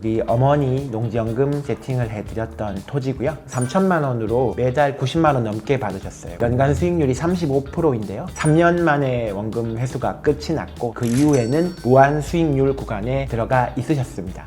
우리 어머니 농지연금 세팅을 해드렸던 토지고요. 3천만 원으로 매달 90만 원 넘게 받으셨어요. 연간 수익률이 35%인데요. 3년 만에 원금 회수가 끝이 났고 그 이후에는 무한 수익률 구간에 들어가 있으셨습니다.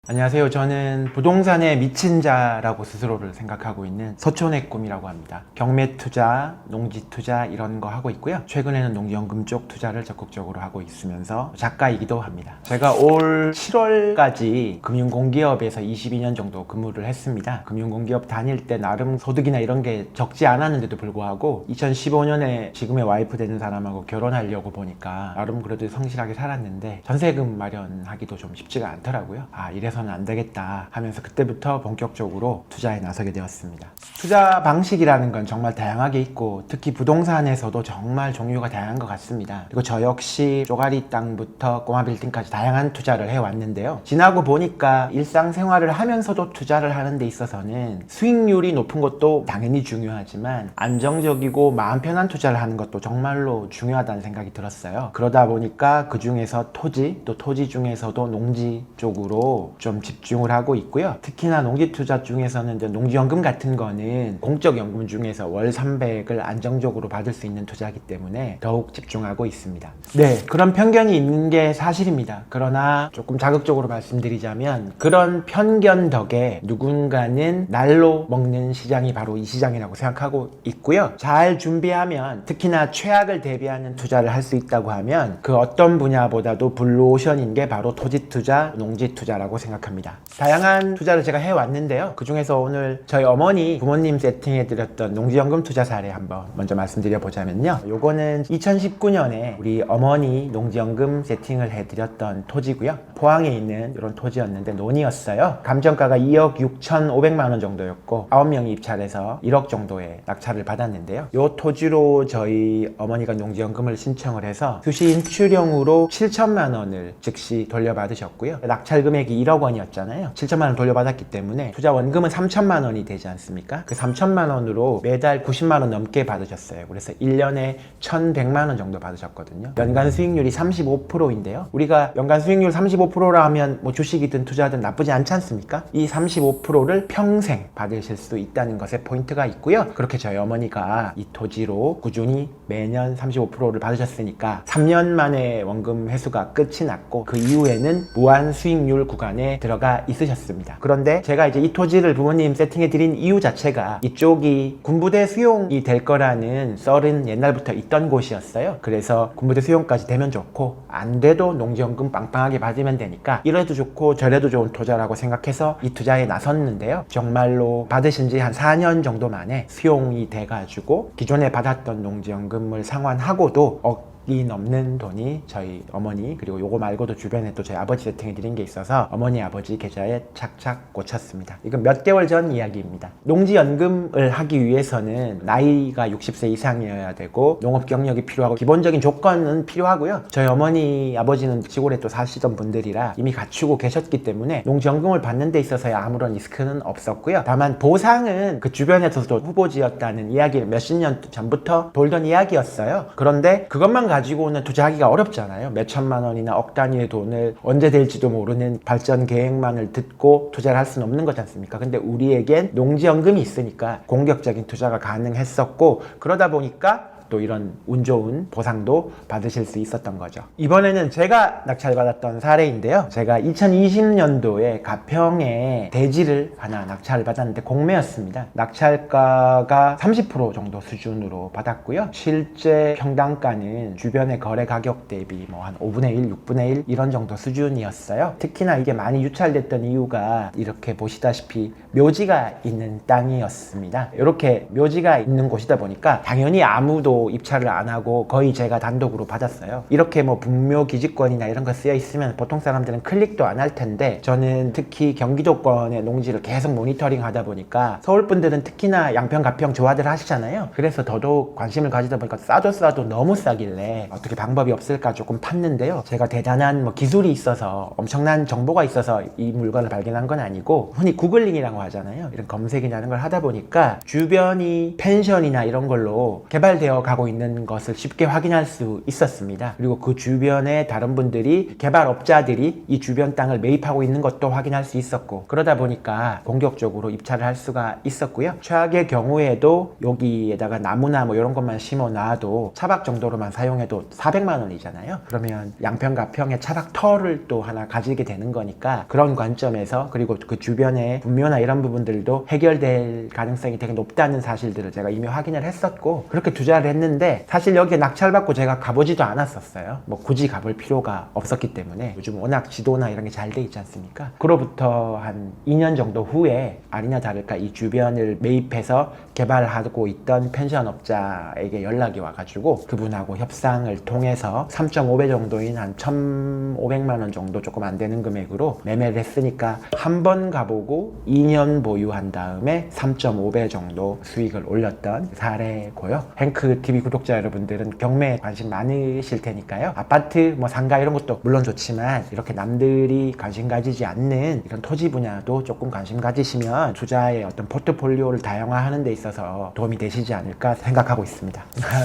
안녕하세요. 저는 부동산에 미친 자라고 스스로를 생각하고 있는 서촌의 꿈이라고 합니다. 경매 투자, 농지 투자 이런 거 하고 있고요. 최근에는 농지연금 쪽 투자를 적극적으로 하고 있으면서 작가이기도 합니다. 제가 올 7월까지 금융공기업에서 22년 정도 근무를 했습니다. 금융공기업 다닐 때 나름 소득이나 이런 게 적지 않았는데도 불구하고 2015년에 지금의 와이프 되는 사람하고 결혼하려고 보니까 나름 그래도 성실하게 살았는데 전세금 마련하기도 좀 쉽지가 않더라고요. 이래서는 안 되겠다 하면서 그때부터 본격적으로 투자에 나서게 되었습니다. 투자 방식이라는 건 정말 다양하게 있고 특히 부동산에서도 정말 종류가 다양한 것 같습니다. 그리고 저 역시 쪼가리 땅부터 꼬마 빌딩까지 다양한 투자를 해왔는데요. 지나고 보니까 일상생활을 하면서도 투자를 하는 데 있어서는 수익률이 높은 것도 당연히 중요하지만 안정적이고 마음 편한 투자를 하는 것도 정말로 중요하다는 생각이 들었어요. 그러다 보니까 그 중에서 토지, 또 토지 중에서도 농지 쪽으로 좀 집중을 하고 있고요. 특히나 농지 투자 중에서는 이제 농지연금 같은 거는 공적 연금 중에서 월 300을 안정적으로 받을 수 있는 투자이기 때문에 더욱 집중하고 있습니다. 네, 그런 편견이 있는 게 사실입니다. 그러나 조금 자극적으로 말씀드리자면 그런 편견 덕에 누군가는 날로 먹는 시장이 바로 이 시장이라고 생각하고 있고요. 잘 준비하면 특히나 최악을 대비하는 투자를 할 수 있다고 하면 그 어떤 분야보다도 블루오션인 게 바로 토지 투자, 농지 투자라고 생각합니다. 다양한 투자를 제가 해왔는데요. 그 중에서 오늘 저희 어머니, 부모님 세팅해드렸던 농지연금 투자 사례 한번 먼저 말씀드려보자면요. 요거는 2019년에 우리 어머니 농지연금 세팅을 해드렸던 토지고요. 포항에 있는 이런 토지였는데 논이었어요. 감정가가 2억 6,500만 원 정도였고 9명이 입찰해서 1억 정도의 낙찰을 받았는데요. 요 토지로 저희 어머니가 농지연금을 신청을 해서 수시 인출형으로 7천만 원을 즉시 돌려받으셨고요. 낙찰 금액이 1억 원이었잖아요. 7천만 원 돌려받았기 때문에 투자 원금은 3천만 원이 되지 않습니까? 그 3천만 원으로 매달 90만 원 넘게 받으셨어요. 그래서 1년에 1,100만 원 정도 받으셨거든요. 연간 수익률이 35%인데요. 우리가 연간 수익률 35%라 하면 뭐 주식이든 투자든 나쁘지 않지 않습니까? 이 35%를 평생 받으실 수 있다는 것에 포인트가 있고요. 그렇게 저희 어머니가 이 토지로 꾸준히 매년 35%를 받으셨으니까 3년 만에 원금 회수가 끝이 났고 그 이후에는 무한 수익률 구간에 들어가 있으셨습니다. 그런데 제가 이제 이 토지를 부모님 세팅해 드린 이유 자체가 이쪽이 군부대 수용이 될 거라는 썰은 옛날부터 있던 곳이었어요. 그래서 군부대 수용까지 되면 좋고 안 돼도 농지연금 빵빵하게 받으면 되니까 이래도 좋고 저래도 좋은 투자라고 생각해서 이 투자에 나섰는데요. 정말로 받으신 지 한 4년 정도 만에 수용이 돼가지고 기존에 받았던 농지연금을 상환하고도 이 넘는 돈이 저희 어머니 그리고 요거 말고도 주변에 또 저희 아버지 세팅해 드린 게 있어서 어머니 아버지 계좌에 착착 꽂혔습니다. 이건 몇 개월 전 이야기입니다. 농지연금을 하기 위해서는 나이가 60세 이상이어야 되고 농업 경력이 필요하고 기본적인 조건은 필요하고요. 저희 어머니 아버지는 시골에 또 사시던 분들이라 이미 갖추고 계셨기 때문에 농지연금을 받는 데 있어서야 아무런 리스크는 없었고요. 다만 보상은 그 주변에서도 후보지였다는 이야기를 몇십 년 전부터 돌던 이야기였어요. 그런데 그것만 가지고는 투자하기가 어렵잖아요. 몇 천만 원이나 억 단위의 돈을 언제 될지도 모르는 발전 계획만을 듣고 투자를 할 수는 없는 거지 않습니까? 근데 우리에겐 농지연금이 있으니까 공격적인 투자가 가능했었고 그러다 보니까 또 이런 운 좋은 보상도 받으실 수 있었던 거죠. 이번에는 제가 낙찰받았던 사례인데요. 제가 2020년도에 가평에 대지를 하나 낙찰을 받았는데 공매였습니다. 낙찰가가 30% 정도 수준으로 받았고요. 실제 평당가는 주변의 거래 가격 대비 뭐 한 5분의 1, 6분의 1 이런 정도 수준이었어요. 특히나 이게 많이 유찰됐던 이유가 이렇게 보시다시피 묘지가 있는 땅이었습니다. 이렇게 묘지가 있는 곳이다 보니까 당연히 아무도 입찰을 안 하고 거의 제가 단독으로 받았어요. 이렇게 뭐 분묘 기지권이나 이런 거 쓰여 있으면 보통 사람들은 클릭도 안 할 텐데 저는 특히 경기도권의 농지를 계속 모니터링 하다 보니까 서울 분들은 특히나 양평, 가평 좋아들 하시잖아요. 그래서 더더욱 관심을 가지다 보니까 싸도 너무 싸길래 어떻게 방법이 없을까 조금 팠는데요. 제가 대단한 뭐 기술이 있어서 엄청난 정보가 있어서 이 물건을 발견한 건 아니고 흔히 구글링이라고 하잖아요. 이런 검색이라는 걸 하다 보니까 주변이 펜션이나 이런 걸로 개발되어 가고 있는 것을 쉽게 확인할 수 있었습니다. 그리고 그 주변에 다른 분들이 개발업자들이 이 주변 땅을 매입하고 있는 것도 확인할 수 있었고, 그러다 보니까 공격적으로 입찰을 할 수가 있었고요. 최악의 경우에도 여기에다가 나무나 뭐 이런 것만 심어 놔도 차박 정도로만 사용해도 400만 원이잖아요. 그러면 양평가평에 차박터를 또 하나 가지게 되는 거니까, 그런 관점에서, 그리고 그 주변에 분묘나 이런 부분들도 해결될 가능성이 되게 높다는 사실들을 제가 이미 확인을 했었고, 그렇게 투자를 했는데 사실 여기에 낙찰받고 제가 가보지도 않았었어요. 뭐 굳이 가볼 필요가 없었기 때문에. 요즘 워낙 지도나 이런 게 잘 돼 있지 않습니까? 그로부터 한 2년 정도 후에 아니나 다를까 이 주변을 매입해서 개발하고 있던 펜션업자에게 연락이 와가지고 그분하고 협상을 통해서 3.5배 정도인 한 1,500만 원 정도, 조금 안 되는 금액으로 매매를 했으니까 한 번 가보고 2년 보유한 다음에 3.5배 정도 수익을 올렸던 사례고요. 행크TV 구독자 여러분들은 경매에 관심 많으실 테니까요. 아파트, 뭐 상가 이런 것도 물론 좋지만 이렇게 남들이 관심 가지지 않는 이런 토지 분야도 조금 관심 가지시면 투자의 어떤 포트폴리오를 다양화하는 데 있어서 도움이 되시지 않을까 생각하고 있습니다.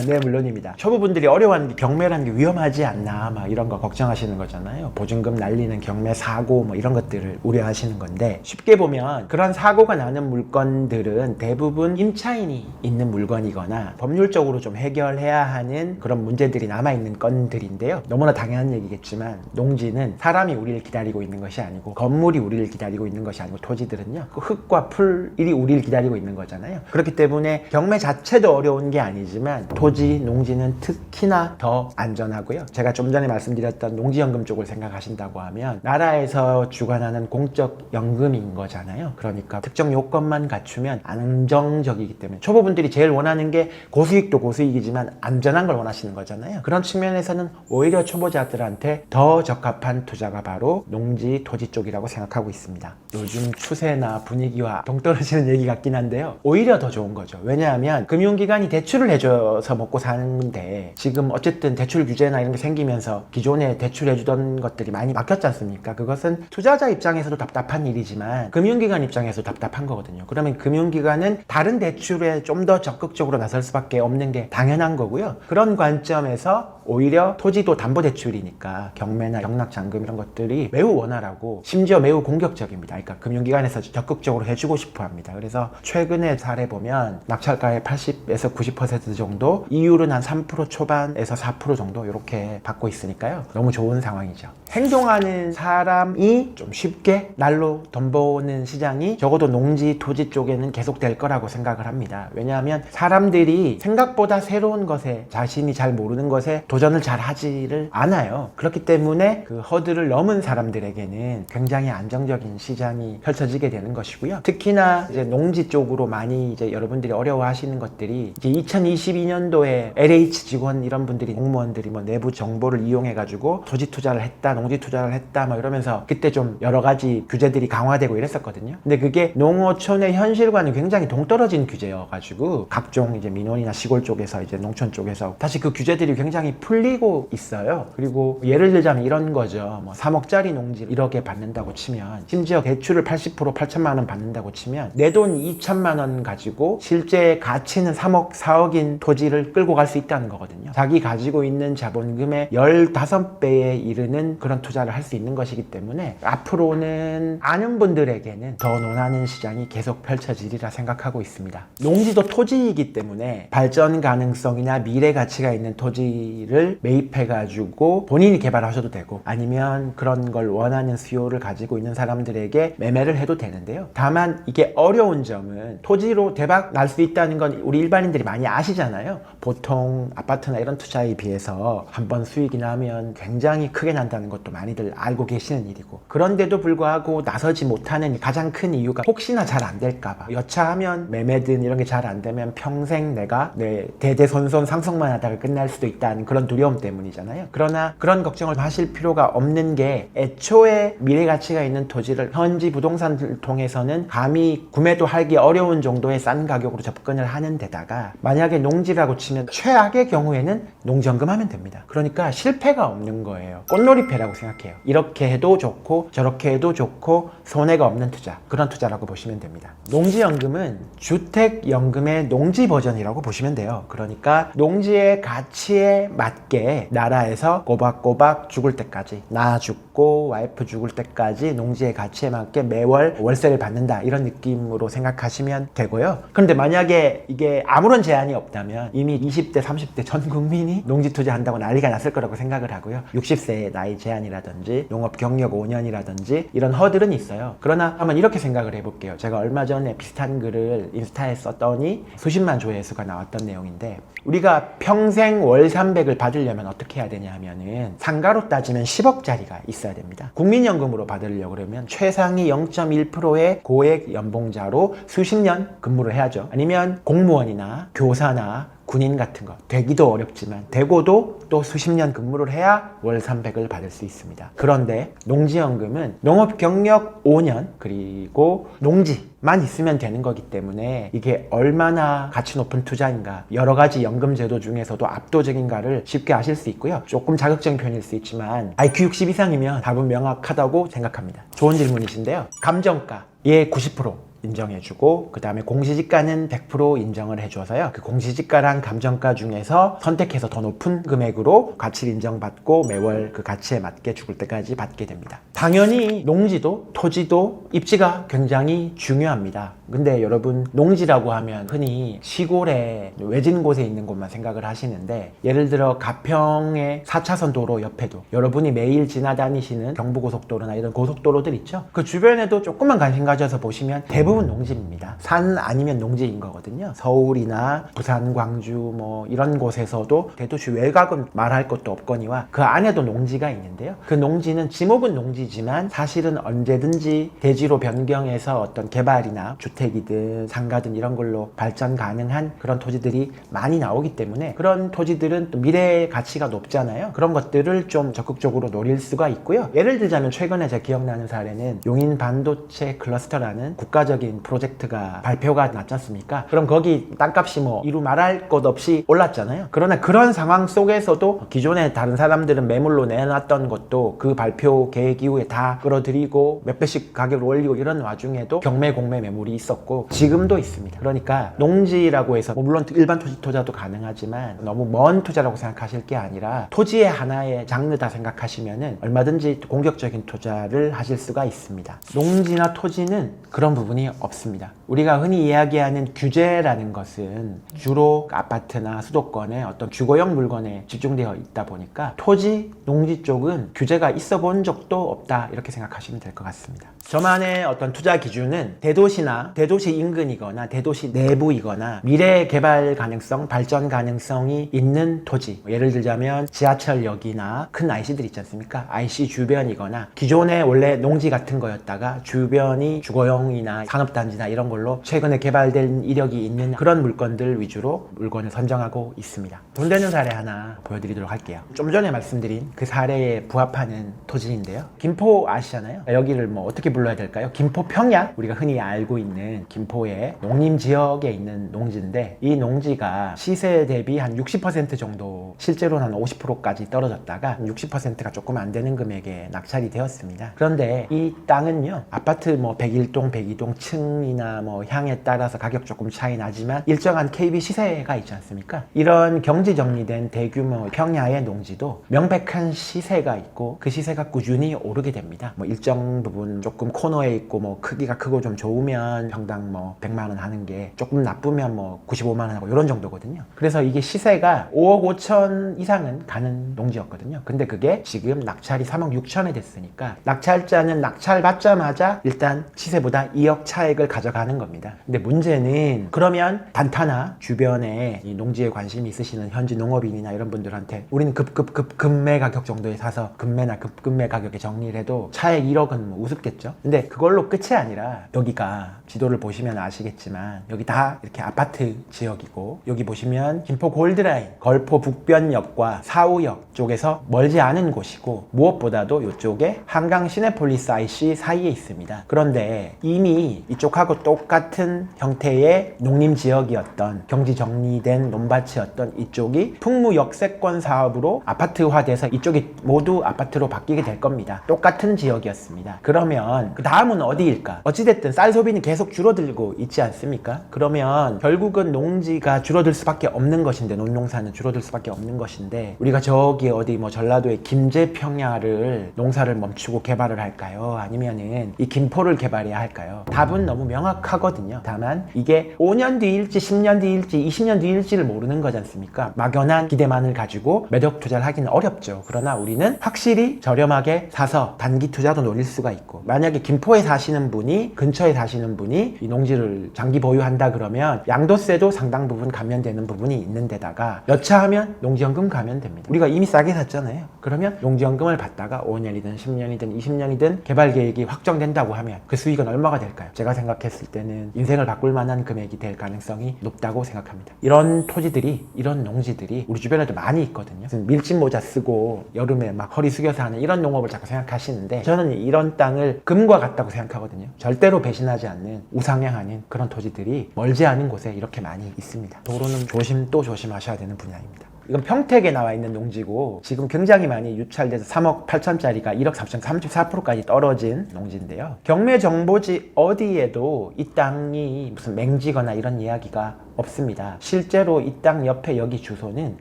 네, 물론입니다. 초보분들이 어려워하는 게 경매라는 게 위험하지 않나 막 이런 거 걱정하시는 거잖아요. 보증금 날리는 경매 사고 뭐 이런 것들을 우려하시는 건데, 쉽게 보면 그런 사고가 나는 물건들은 대부분 임차인이 있는 물건이거나 법률적으로 좀 해결해야 하는 그런 문제들이 남아있는 건들인데요. 너무나 당연한 얘기겠지만 농지는 사람이 우리를 기다리고 있는 것이 아니고, 건물이 우리를 기다리고 있는 것이 아니고, 토지들은요 그 흙과 풀이 우리를 기다리고 있는 거잖아요. 그렇기 때문에 경매 자체도 어려운 게 아니지만 토지, 농지는 특히나 더 안전하고요. 제가 좀 전에 말씀드렸던 농지연금 쪽을 생각하신다고 하면 나라에서 주관하는 공적 연금인 거잖아요. 그러니까 특정 요건만 갖추면 안정적이기 때문에 초보분들이 제일 원하는 게 고수익도 고수익이지만 안전한 걸 원하시는 거잖아요. 그런 측면에서는 오히려 초보자들한테 더 적합한 투자가 바로 농지, 토지 쪽이라고 생각하고 있습니다. 요즘 추세나 분위기와 동떨어지는 얘기 같긴 한데요. 오히려 더 좋은 거죠. 왜냐하면 금융기관이 대출을 해줘서 먹고 사는데, 지금 어쨌든 대출 규제나 이런 게 생기면서 기존에 대출해주던 것들이 많이 막혔지 않습니까? 그것은 투자자 입장에서도 답답한 일이지만 금융기관 입장에서도 답답한 거거든요. 그러면 금융기관은 다른 대출에 좀 더 적극적으로 나설 수밖에 없는 게 당연한 거고요. 그런 관점에서 오히려 토지도 담보대출이니까 경매나 경락잔금 이런 것들이 매우 원활하고 심지어 매우 공격적입니다. 그러니까 금융기관에서 적극적으로 해주고 싶어 합니다. 그래서 최근에 사례 보면 낙찰가의 80에서 90% 정도, 이율은 한 3% 초반에서 4% 정도 이렇게 받고 있으니까요. 너무 좋은 상황이죠. 행동하는 사람이 좀 쉽게 날로 돈 버는 시장이 적어도 농지, 토지 쪽에는 계속될 거라고 생각을 합니다. 왜냐하면 사람들이 생각보다 새로운 것에, 자신이 잘 모르는 것에 도전을 잘 하지를 않아요. 그렇기 때문에 그 허들을 넘은 사람들에게는 굉장히 안정적인 시장이 펼쳐지게 되는 것이고요. 특히나 이제 농지 쪽으로 많이 이제 여러분들이 어려워하시는 것들이, 이제 2022년도에 LH 직원 이런 분들이, 공무원들이 뭐 내부 정보를 이용해 가지고 토지 투자를 했다, 농지 투자를 했다 뭐 이러면서 그때 좀 여러 가지 규제들이 강화되고 이랬었거든요. 근데 그게 농어촌의 현실과는 굉장히 동떨어진 규제여가지고 각종 이제 민원이나 시골 쪽에서, 이제 농촌 쪽에서 다시 그 규제들이 굉장히 풀리고 있어요. 그리고 예를 들자면 이런 거죠. 뭐 3억짜리 농지 1억에 받는다고 치면, 심지어 대출을 80% 8천만 원 받는다고 치면 내 돈 2천만 원 가지고 실제 가치는 3억 4억인 토지를 끌고 갈 수 있다는 거거든요. 자기 가지고 있는 자본금의 15배에 이르는 그런 투자를 할 수 있는 것이기 때문에 앞으로는 아는 분들에게는 더 논하는 시장이 계속 펼쳐지리라 생각하고 있습니다. 농지도 토지이기 때문에 발전 가능성이나 미래 가치가 있는 토지를 매입해가지고 본인이 개발하셔도 되고, 아니면 그런 걸 원하는 수요를 가지고 있는 사람들에게 매매를 해도 되는데요. 다만 이게 어려운 점은 토지로 대박 날 수 있다는 건 우리 일반인들이 많이 아시잖아요. 보통 아파트나 이런 투자에 비해서 한번 수익이 나면 굉장히 크게 난다는 것도 많이들 알고 계시는 일이고, 그런데도 불구하고 나서지 못하는 가장 큰 이유가 혹시나 잘 안 될까봐, 여차하면 매매든 이런 게 잘 안 되면 평생 내가 내 대대손손 상속만 하다가 끝날 수도 있다는 그런 두려움 때문이잖아요. 그러나 그런 걱정을 하실 필요가 없는 게, 애초에 미래 가치가 있는 토지를 현지 부동산을 통해서는 감히 구매도 하기 어려운 정도의 싼 가격으로 접근을 하는 데다가, 만약에 농지라고 치면 최악의 경우에는 농지연금 하면 됩니다. 그러니까 실패가 없는 거예요. 꽃놀이패라고 생각해요. 이렇게 해도 좋고 저렇게 해도 좋고 손해가 없는 투자, 그런 투자라고 보시면 됩니다. 농지연금은 주택연금의 농지 버전이라고 보시면 돼요. 그러니까 농지의 가치에 맞게 나라에서 꼬박꼬박 죽을 때까지, 나 죽고 와이프 죽을 때까지 농지의 가치에 맞게 매월 월세를 받는다, 이런 느낌으로 생각하시면 되고요. 그런데 만약에 이게 아무런 제한이 없다면 이미 20대 30대 전 국민이 농지 투자한다고 난리가 났을 거라고 생각을 하고요. 60세의 나이 제한이라든지 농업 경력 5년이라든지 이런 허들은 있어요. 그러나 한번 이렇게 생각을 해볼게요. 제가 얼마 전에 비슷한 글을 인스타에 썼더니 수십만 조회수가 나왔던 내용인데, 우리가 평생 월 300을 받으려면 어떻게 해야 되냐 하면은 상가로 따지면 10억짜리가 있어야 됩니다. 국민연금으로 받으려고 그러면 최상위 0.1%의 고액 연봉자로 수십 년 근무를 해야죠. 아니면 공무원이나 교사나 군인 같은 거 되기도 어렵지만 되고도 또 수십 년 근무를 해야 월 300을 받을 수 있습니다. 그런데 농지연금은 농업 경력 5년 그리고 농지만 있으면 되는 거기 때문에 이게 얼마나 가치 높은 투자인가, 여러 가지 연금 제도 중에서도 압도적인가를 쉽게 아실 수 있고요. 조금 자극적인 표현일 수 있지만 IQ 60 이상이면 답은 명확하다고 생각합니다. 좋은 질문이신데요. 감정가의 90% 인정해주고, 그 다음에 공시지가는 100% 인정을 해줘서요, 그 공시지가랑 감정가 중에서 선택해서 더 높은 금액으로 가치를 인정받고 매월 그 가치에 맞게 죽을 때까지 받게 됩니다. 당연히 농지도 토지도 입지가 굉장히 중요합니다. 근데 여러분, 농지라고 하면 흔히 시골에 외진 곳에 있는 곳만 생각을 하시는데, 예를 들어 가평의 4차선 도로 옆에도 여러분이 매일 지나다니시는 경부고속도로나 이런 고속도로들 있죠. 그 주변에도 조금만 관심 가져서 보시면 대부분 농지입니다. 산 아니면 농지인 거거든요. 서울이나 부산, 광주 뭐 이런 곳에서도 대도시 외곽은 말할 것도 없거니와 그 안에도 농지가 있는데요. 그 농지는 지목은 농지지만 사실은 언제든지 대지로 변경해서 어떤 개발이나 주택이든 상가든 이런 걸로 발전 가능한 그런 토지들이 많이 나오기 때문에, 그런 토지들은 또 미래의 가치가 높잖아요. 그런 것들을 좀 적극적으로 노릴 수가 있고요. 예를 들자면 최근에 제가 기억나는 사례는 용인 반도체 클러스터라는 국가적인 프로젝트가 발표가 났지 않습니까? 그럼 거기 땅값이 뭐 이루 말할 것 없이 올랐잖아요. 그러나 그런 상황 속에서도 기존에 다른 사람들은 매물로 내놨던 것도 그 발표 계획 이후에 다 끌어들이고 몇 배씩 가격을 올리고, 이런 와중에도 경매 공매 매물이 있었고 지금도 있습니다. 그러니까 농지라고 해서 물론 일반 토지 투자도 가능하지만 너무 먼 투자라고 생각하실 게 아니라 토지의 하나의 장르다 생각하시면은 얼마든지 공격적인 투자를 하실 수가 있습니다. 농지나 토지는 그런 부분이 없습니다. 우리가 흔히 이야기하는 규제라는 것은 주로 아파트나 수도권의 어떤 주거용 물건에 집중되어 있다 보니까 토지, 농지 쪽은 규제가 있어 본 적도 없다, 이렇게 생각하시면 될 것 같습니다. 저만의 어떤 투자 기준은 대도시나 대도시 인근이거나 대도시 내부이거나 미래 개발 가능성, 발전 가능성이 있는 토지, 예를 들자면 지하철역이나 큰 IC들 있지 않습니까? IC 주변이거나 기존에 원래 농지 같은 거였다가 주변이 주거용이나 산업단지나 이런 걸로 최근에 개발된 이력이 있는 그런 물건들 위주로 물건을 선정하고 있습니다. 돈 되는 사례 하나 보여드리도록 할게요. 좀 전에 말씀드린 그 사례에 부합하는 토지인데요. 김포 아시잖아요. 여기를 뭐 어떻게 불러야 될까요? 김포 평야, 우리가 흔히 알고 있는 김포의 농림지역에 있는 농지인데, 이 농지가 시세 대비 한 60% 정도, 실제로는 한 50%까지 떨어졌다가 60%가 조금 안 되는 금액에 낙찰이 되었습니다. 그런데 이 땅은요, 아파트 뭐 101동, 102동 층이나 뭐 향에 따라서 가격 조금 차이 나지만 일정한 KB 시세가 있지 않습니까? 이런 경지 정리된 대규모 평야의 농지도 명백한 시세가 있고 그 시세가 꾸준히 오르게 됩니다. 뭐 일정 부분 조금 코너에 있고 뭐 크기가 크고 좀 좋으면 평당 뭐 100만 원 하는 게, 조금 나쁘면 뭐 95만 원 하고 이런 정도거든요. 그래서 이게 시세가 5억 5천 이상은 가는 농지였거든요. 근데 그게 지금 낙찰이 3억 6천에 됐으니까 낙찰자는 낙찰 받자마자 일단 시세보다 2억 차액을 가져가는 겁니다. 근데 문제는, 그러면 단타나 주변에 이 농지에 관심이 있으시는 현지 농업인이나 이런 분들한테 우리는 급매 가격 정도에 사서 급매나 급매 가격에 정리를 해도 차액 1억은 뭐 우습겠죠. 근데 그걸로 끝이 아니라, 여기가 지도를 보시면 아시겠지만 여기 다 이렇게 아파트 지역이고, 여기 보시면 김포 골드라인, 걸포 북변역과 사우역 쪽에서 멀지 않은 곳이고, 무엇보다도 이쪽에 한강 시내폴리스 IC 사이에 있습니다. 그런데 이미 부분이 이쪽하고 똑같은 형태의 농림지역이었던 경지 정리된 논밭이었던 이쪽이 풍무역세권 사업으로 아파트화돼서 이쪽이 모두 아파트로 바뀌게 될 겁니다. 똑같은 지역이었습니다. 그러면 그 다음은 어디일까? 어찌됐든 쌀 소비는 계속 줄어들고 있지 않습니까? 그러면 결국은 농지가 줄어들 수밖에 없는 것인데, 논농사는 줄어들 수밖에 없는 것인데, 우리가 저기 어디 뭐 전라도의 김제평야를 농사를 멈추고 개발을 할까요? 아니면은 이 김포를 개발해야 할까요? 답은 너무 명확하거든요. 다만 이게 5년 뒤일지 10년 뒤일지 20년 뒤일지를 모르는 거지 않습니까? 막연한 기대만을 가지고 매력 투자를 하기는 어렵죠. 그러나 우리는 확실히 저렴하게 사서 단기 투자도 노릴 수가 있고, 만약에 김포에 사시는 분이, 근처에 사시는 분이 이 농지를 장기 보유한다 그러면 양도세도 상당 부분 감면되는 부분이 있는 데다가 여차하면 농지연금 가면 됩니다. 우리가 이미 싸게 샀잖아요. 그러면 농지연금을 받다가 5년이든 10년이든 20년이든 개발 계획이 확정된다고 하면 그 수익은 얼마가 될까요? 제가 생각했을 때는 인생을 바꿀 만한 금액이 될 가능성이 높다고 생각합니다. 이런 토지들이, 이런 농지들이 우리 주변에도 많이 있거든요. 밀짚 모자 쓰고 여름에 막 허리 숙여서 하는 이런 농업을 자꾸 생각하시는데, 저는 이런 땅을 금과 같다고 생각하거든요. 절대로 배신하지 않는, 우상향하는 그런 토지들이 멀지 않은 곳에 이렇게 많이 있습니다. 도로는 조심 또 조심하셔야 되는 분야입니다. 이건 평택에 나와 있는 농지고 지금 굉장히 많이 유찰돼서 3억 8천짜리가 1억 3천 34%까지 떨어진 농지인데요. 경매 정보지 어디에도 이 땅이 무슨 맹지거나 이런 이야기가 없습니다. 실제로 이 땅 옆에 여기 주소는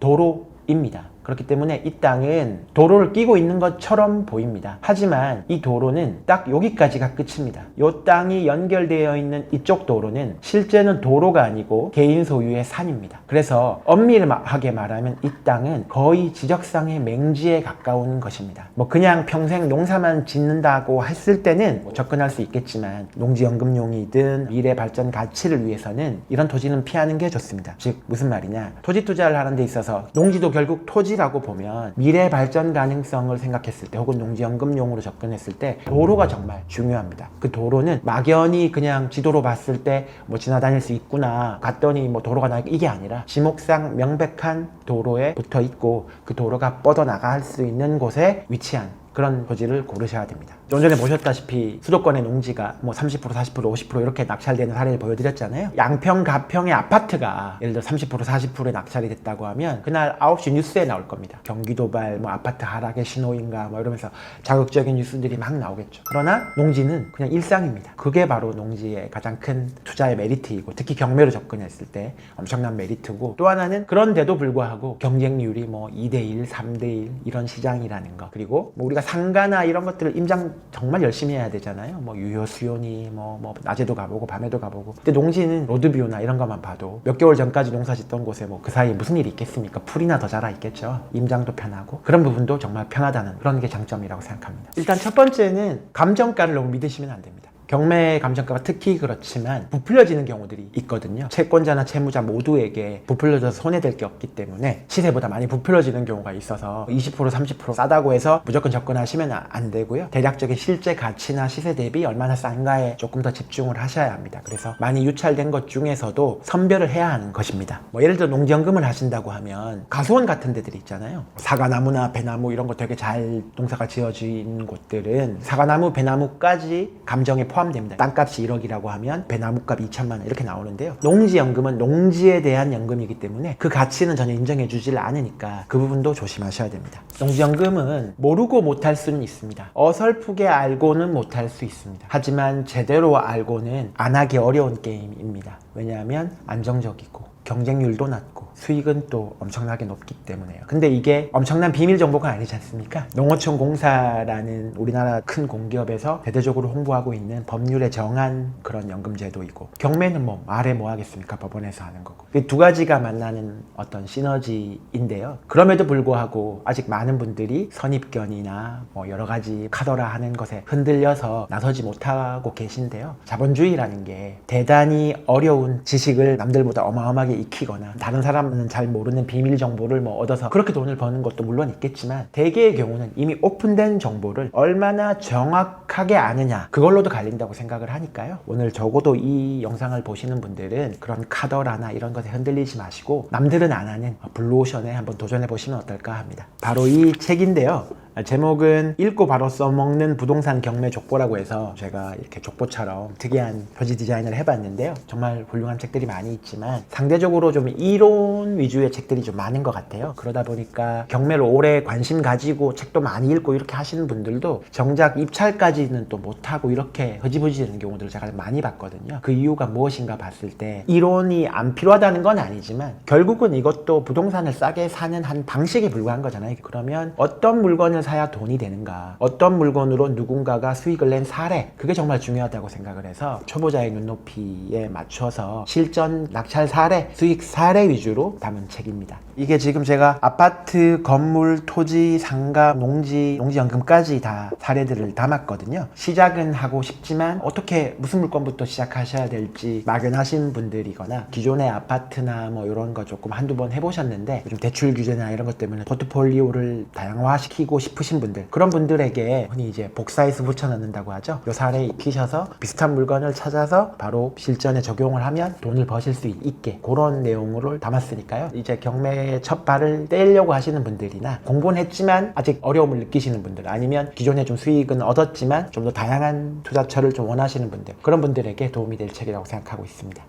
도로입니다. 그렇기 때문에 이 땅은 도로를 끼고 있는 것처럼 보입니다. 하지만 이 도로는 딱 여기까지가 끝입니다. 이 땅이 연결되어 있는 이쪽 도로는 실제는 도로가 아니고 개인 소유의 산입니다. 그래서 엄밀하게 말하면 이 땅은 거의 지적상의 맹지에 가까운 것입니다. 뭐 그냥 평생 농사만 짓는다고 했을 때는 뭐 접근할 수 있겠지만, 농지연금용이든 미래 발전 가치를 위해서는 이런 토지는 피하는 게 좋습니다. 즉 무슨 말이냐, 토지 투자를 하는 데 있어서 농지도 결국 토지 라고 보면 미래 발전 가능성을 생각했을 때, 혹은 농지연금용으로 접근했을 때 도로가 정말 중요합니다. 그 도로는 막연히 그냥 지도로 봤을 때 뭐 지나다닐 수 있구나, 갔더니 뭐 도로가 나니까, 이게 아니라 지목상 명백한 도로에 붙어 있고 그 도로가 뻗어나갈 수 있는 곳에 위치한 그런 토지를 고르셔야 됩니다. 좀 전에 보셨다시피 수도권의 농지가 뭐 30%, 40%, 50% 이렇게 낙찰되는 사례를 보여드렸잖아요. 양평, 가평의 아파트가 예를 들어 30%, 40%에 낙찰이 됐다고 하면 그날 9시 뉴스에 나올 겁니다. 경기도발 뭐 아파트 하락의 신호인가 뭐 이러면서 자극적인 뉴스들이 막 나오겠죠. 그러나 농지는 그냥 일상입니다. 그게 바로 농지의 가장 큰 투자의 메리트이고, 특히 경매로 접근했을 때 엄청난 메리트고, 또 하나는 그런데도 불구하고 경쟁률이 뭐 2대1, 3대1 이런 시장이라는 거, 그리고 뭐 우리가 상가나 이런 것들을 임장 정말 열심히 해야 되잖아요. 뭐 유효 수요니 뭐 낮에도 가보고 밤에도 가보고. 근데 농지는 로드뷰나 이런 것만 봐도 몇 개월 전까지 농사 짓던 곳에 뭐 그 사이에 무슨 일이 있겠습니까? 풀이나 더 자라 있겠죠. 임장도 편하고 그런 부분도 정말 편하다는 그런 게 장점이라고 생각합니다. 일단 첫 번째는 감정가를 너무 믿으시면 안 됩니다. 경매 감정가가 특히 그렇지만 부풀려지는 경우들이 있거든요. 채권자나 채무자 모두에게 부풀려져서 손해될 게 없기 때문에 시세보다 많이 부풀려지는 경우가 있어서 20%, 30% 싸다고 해서 무조건 접근하시면 안 되고요. 대략적인 실제 가치나 시세 대비 얼마나 싼가에 조금 더 집중을 하셔야 합니다. 그래서 많이 유찰된 것 중에서도 선별을 해야 하는 것입니다. 뭐 예를 들어 농지연금을 하신다고 하면 가수원 같은 데들이 있잖아요. 사과나무나 배나무 이런 거 되게 잘 농사가 지어진 곳들은 사과나무, 배나무까지 감정에 포함됩니다. 땅값이 1억이라고 하면 배나무값 2천만 원 이렇게 나오는데요. 농지연금은 농지에 대한 연금이기 때문에 그 가치는 전혀 인정해 주질 않으니까 그 부분도 조심하셔야 됩니다. 농지연금은 모르고 못할 수는 있습니다. 어설프게 알고는 못할 수 있습니다. 하지만 제대로 알고는 안 하기 어려운 게임입니다. 왜냐하면 안정적이고 경쟁률도 낮고 수익은 또 엄청나게 높기 때문에요. 근데 이게 엄청난 비밀 정보가 아니지 않습니까? 농어촌 공사라는 우리나라 큰 공기업에서 대대적으로 홍보하고 있는 법률에 정한 그런 연금제도이고, 경매는 뭐 말해 뭐 하겠습니까? 법원에서 하는 거고. 이 두 가지가 만나는 어떤 시너지인데요. 그럼에도 불구하고 아직 많은 분들이 선입견이나 뭐 여러 가지 카더라 하는 것에 흔들려서 나서지 못하고 계신데요. 자본주의라는 게 대단히 어려운 지식을 남들보다 어마어마하게 익히거나 다른 사람은 잘 모르는 비밀 정보를 뭐 얻어서 그렇게 돈을 버는 것도 물론 있겠지만, 대개의 경우는 이미 오픈된 정보를 얼마나 정확하게 아느냐 그걸로도 갈린다고 생각을 하니까요. 오늘 적어도 이 영상을 보시는 분들은 그런 카더라나 이런 것에 흔들리지 마시고 남들은 안 하는 블루오션에 한번 도전해 보시면 어떨까 합니다. 바로 이 책인데요. 제목은 읽고 바로 써먹는 부동산 경매 족보라고 해서 제가 이렇게 족보처럼 특이한 표지 디자인을 해봤는데요. 정말 훌륭한 책들이 많이 있지만 상대적으로 좀 이론 위주의 책들이 좀 많은 것 같아요. 그러다 보니까 경매를 오래 관심 가지고 책도 많이 읽고 이렇게 하시는 분들도 정작 입찰까지는 또 못하고 이렇게 흐지부지 되는 경우들을 제가 많이 봤거든요. 그 이유가 무엇인가 봤을 때 이론이 안 필요하다는 건 아니지만 결국은 이것도 부동산을 싸게 사는 한 방식에 불과한 거잖아요. 그러면 어떤 물건을 사야 돈이 되는가, 어떤 물건으로 누군가가 수익을 낸 사례, 그게 정말 중요하다고 생각을 해서 초보자의 눈높이에 맞춰서 실전 낙찰 사례, 수익 사례 위주로 담은 책입니다. 이게 지금 제가 아파트, 건물, 토지, 상가, 농지연금까지 다 사례들을 담았거든요. 시작은 하고 싶지만 어떻게 무슨 물건부터 시작하셔야 될지 막연하신 분들이거나 기존의 아파트나 뭐 이런 거 조금 한두 번 해보셨는데 요즘 대출 규제나 이런 것 때문에 포트폴리오를 다양화시키고 싶으신 분들, 그런 분들에게 흔히 이제 복사해서 붙여넣는다고 하죠. 이 사례에 익히셔서 비슷한 물건을 찾아서 바로 실전에 적용을 하면 돈을 버실 수 있게, 그런 내용을 담았으니까요. 이제 경매에 첫 발을 떼려고 하시는 분들이나 공부는 했지만 아직 어려움을 느끼시는 분들, 아니면 기존에 좀 수익은 얻었지만 좀 더 다양한 투자처를 좀 원하시는 분들, 그런 분들에게 도움이 될 책이라고 생각하고 있습니다.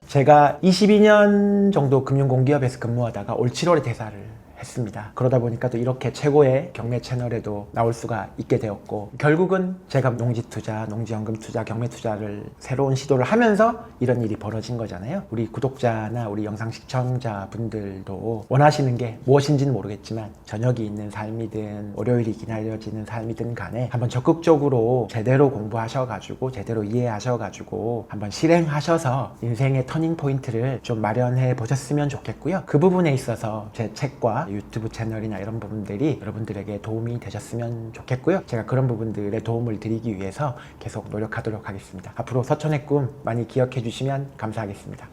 제가 22년 정도 금융공기업에서 근무하다가 올 7월에 퇴사를 했습니다. 그러다 보니까 또 이렇게 최고의 경매 채널에도 나올 수가 있게 되었고, 결국은 제가 농지투자, 농지연금투자, 경매투자를 새로운 시도를 하면서 이런 일이 벌어진 거잖아요. 우리 구독자나 우리 영상 시청자분들도 원하시는 게 무엇인지는 모르겠지만 저녁이 있는 삶이든 월요일이 기다려지는 삶이든 간에 한번 적극적으로 제대로 공부하셔가지고 제대로 이해하셔가지고 한번 실행하셔서 인생의 터닝 포인트를 좀 마련해 보셨으면 좋겠고요. 그 부분에 있어서 제 책과 유튜브 채널이나 이런 부분들이 여러분들에게 도움이 되셨으면 좋겠고요. 제가 그런 부분들에 도움을 드리기 위해서 계속 노력하도록 하겠습니다. 앞으로 서천의 꿈 많이 기억해 주시면 감사하겠습니다.